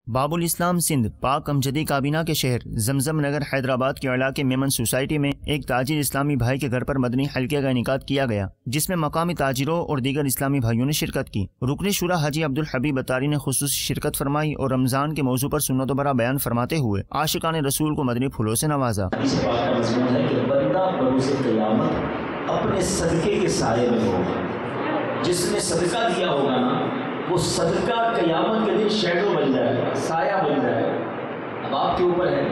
باب الاسلام سندھ پاک امجدی کابینہ کے شہر زمزم نگر حیدرآباد کے علاقے میمن سوسائٹی میں ایک تاجر اسلامی بھائی کے گھر پر مدنی حلقے کا انعقاد کیا گیا، جس میں مقامی تاجروں اور دیگر اسلامی بھائیوں نے شرکت کی۔ رکن شورا حاجی عبدالحبیب اتاری نے خصوصی شرکت فرمائی اور رمضان کے موضوع پر سنت و برا بیان فرماتے ہوئے عاشقان رسول کو مدنی پھولوں سے نوازا۔ اس بات کا مضمون ہے کہ بندہ بروز قیامت اپنے صدقے کے سائے میں ہوگا۔ جس نے صدقہ دیا ہوگا نا، وہ صدقہ قیامت کے دن شیڈو بن جائے گا، سایہ بن جائے گا۔ اب آپ کے اوپر ہے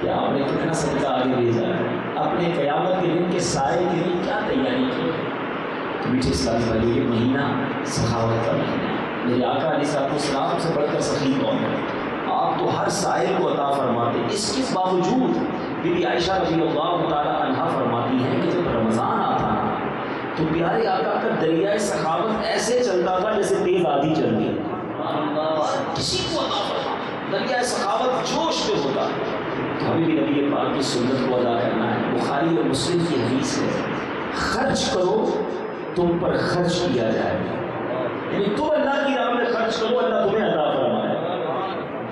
کہ آپ نے کتنا صدقہ آگے بھیجا ہے، اپنے قیامت کے دن کے سائے کے لیے کیا تیاری کی ہے۔ تو میٹھے اسلامی بھائیو، یہ مہینہ سخاوت کا مہینہ ہے۔ میرے آقا علیہ السلام سے بڑھ کر سخی کون ہے؟ آپ تو ہر سائل کو عطا فرماتے، اس کے باوجود بی بی عائشہ رضی اللہ تعالیٰ عنہا فرماتی ہیں کہ جب رمضان آتا نا تو پیارے آقا کا دریائے سخاوت ایسے چلتا تھا جیسے تیز آندھی چلتی ہے۔ کسی کو عطا فرماتے، دریائے سخاوت جوش میں ہوتا۔ تو ہمیں بھی نبی پاک کی سنت کو ادا کرنا ہے۔ بخاری اور مسلم کی حدیث ہے، خرچ کرو تم پر خرچ کیا جائے گا، یعنی تم اللہ کی راہ میں خرچ کرو، اللہ تمہیں عطا فرمائے۔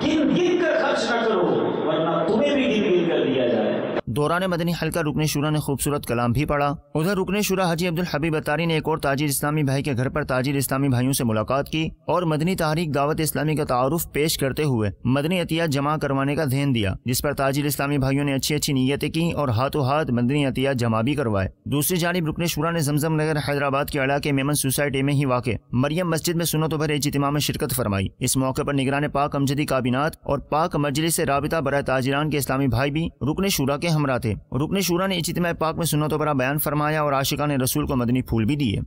گن گن کر خرچ نہ کرو ورنہ تمہیں بھی گن گن کر دیا جائے۔ دوران مدنی حلقہ رکن شورا نے خوبصورت کلام بھی پڑھا۔ ادھر رکن شورا حاجی عبدالحبیب اتاری نے ایک اور تاجر اسلامی بھائی کے گھر پر تاجر اسلامی بھائیوں سے ملاقات کی اور مدنی تحریک دعوت اسلامی کا تعارف پیش کرتے ہوئے مدنی عطیات جمع کروانے کا ذہن دیا، جس پر تاجر اسلامی بھائیوں نے اچھی اچھی نیتیں کی اور ہاتھوں ہاتھ مدنی عطیات جمع بھی کروائے۔ دوسری جانب رکن شورا نے زمزم نگر حیدرآباد کے علاقے میمن سوسائٹی میں ہی واقع مریم مسجد میں سنت و بھرے اجتماع میں شرکت فرمائی۔ اس موقع پر نگران پاک امجدی کابینات اور پاک مجلس رابطہ برائے تاجران کے اسلامی بھائی بھی رکن شورا کے ہمراہ تھے۔ رکن شورا نے اجتماع پاک میں سنت و برا بیان فرمایا اور عاشقان رسول کو مدنی پھول بھی دیے۔